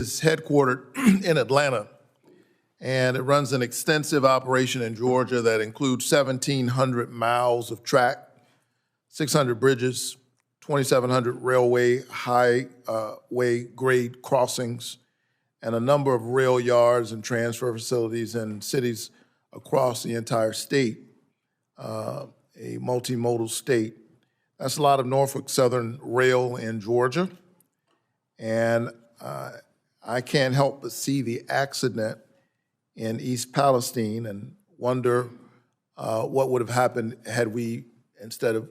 is headquartered in Atlanta, and it runs an extensive operation in Georgia that includes 1,700 miles of track, 600 bridges, 2,700 railway highway grade crossings, and a number of rail yards and transfer facilities in cities across the entire state, a multimodal state. That's a lot of Norfolk Southern rail in Georgia, and I can't help but see the accident in East Palestine and wonder what would have happened had we, instead of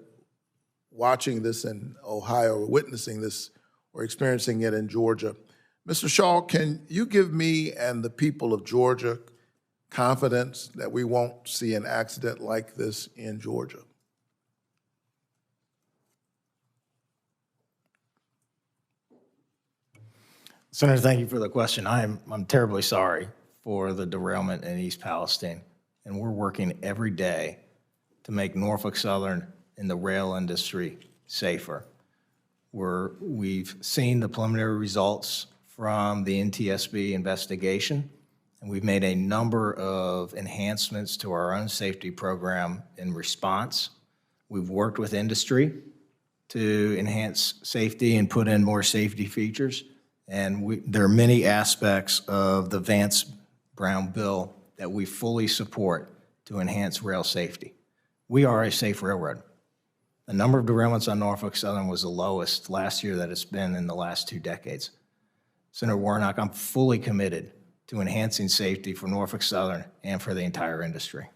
watching this in Ohio or witnessing this or experiencing it in Georgia. Mr. Shaw, can you give me and the people of Georgia confidence that we won't see an accident like this in Georgia? Senator, thank you for the question. I'm terribly sorry for the derailment in East Palestine, and we're working every day to make Norfolk Southern and the rail industry safer. We've seen the preliminary results from the NTSB investigation, and we've made a number of enhancements to our own safety program in response. We've worked with industry to enhance safety and put in more safety features. And there are many aspects of the Vance-Brown bill that we fully support to enhance rail safety. We are a safe railroad. The number of derailments on Norfolk Southern was the lowest last year that it's been in the last 2 decades. Senator Warnock, I'm fully committed to enhancing safety for Norfolk Southern and for the entire industry.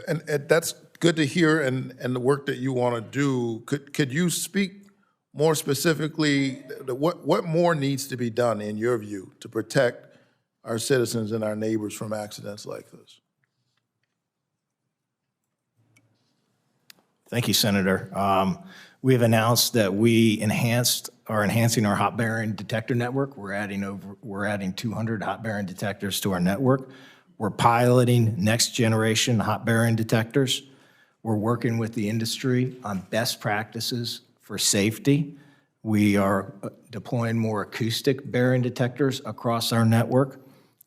And that's good to hear, and the work that you want to do. Could you speak more specifically, what more needs to be done, in your view, to protect our citizens and our neighbors from accidents like this? Thank you, Senator. We have announced that we are enhancing our hot bearing detector network. We're adding 200 hot bearing detectors to our network. We're piloting next generation hot bearing detectors. We're working with the industry on best practices for safety. We are deploying more acoustic bearing detectors across our network,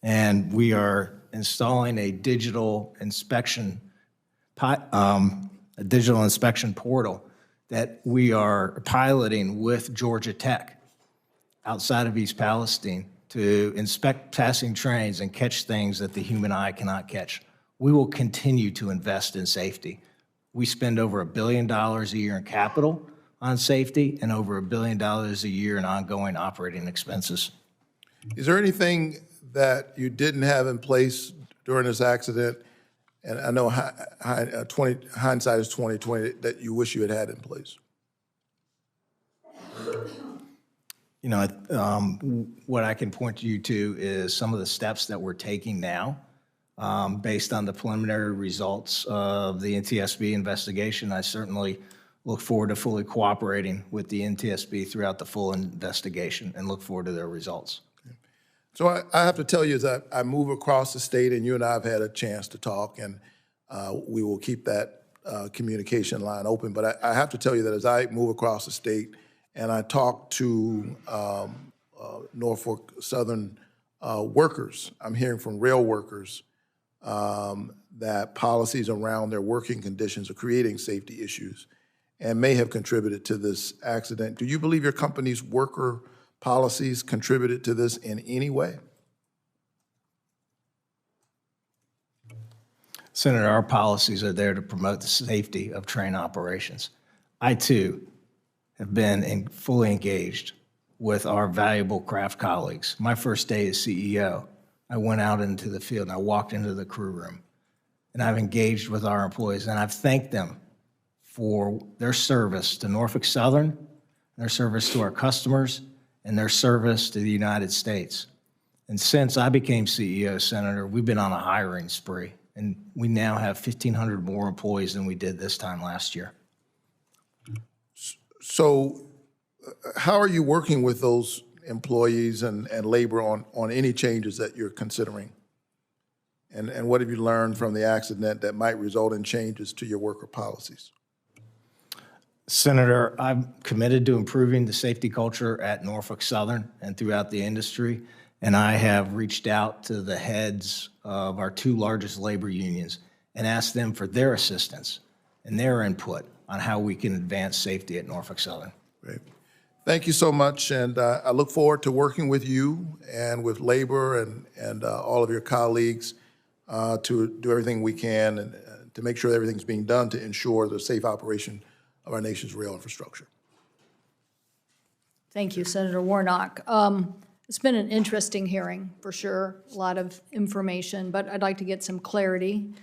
and we are installing a digital inspection portal that we are piloting with Georgia Tech outside of East Palestine to inspect passing trains and catch things that the human eye cannot catch. We will continue to invest in safety. We spend over $1 billion a year in capital on safety and over $1 billion a year in ongoing operating expenses. Is there anything that you didn't have in place during this accident, and I know hindsight is 20/20, that you wish you had had in place? You know, what I can point you to is some of the steps that we're taking now based on the preliminary results of the NTSB investigation. I certainly look forward to fully cooperating with the NTSB throughout the full investigation and look forward to their results. So I have to tell you, as I move across the state, and you and I have had a chance to talk, and we will keep that communication line open, but I have to tell you that as I move across the state and I talk to Norfolk Southern workers, I'm hearing from rail workers that policies around their working conditions are creating safety issues and may have contributed to this accident. Do you believe your company's worker policies contributed to this in any way? Senator, our policies are there to promote the safety of train operations. I, too, have been fully engaged with our valuable craft colleagues. My first day as CEO, I went out into the field and I walked into the crew room, and I've engaged with our employees, and I've thanked them for their service to Norfolk Southern, their service to our customers, and their service to the United States. And since I became CEO, Senator, we've been on a hiring spree, and we now have 1,500 more employees than we did this time last year. So how are you working with those employees and labor on any changes that you're considering? And what have you learned from the accident that might result in changes to your worker policies? Senator, I'm committed to improving the safety culture at Norfolk Southern and throughout the industry, and I have reached out to the heads of our two largest labor unions and asked them for their assistance and their input on how we can advance safety at Norfolk Southern. Great. Thank you so much, and I look forward to working with you and with labor and all of your colleagues to do everything we can and to make sure everything's being done to ensure the safe operation of our nation's rail infrastructure. Thank you, Senator Warnock. It's been an interesting hearing, for sure, a lot of information, but I'd like to get some clarity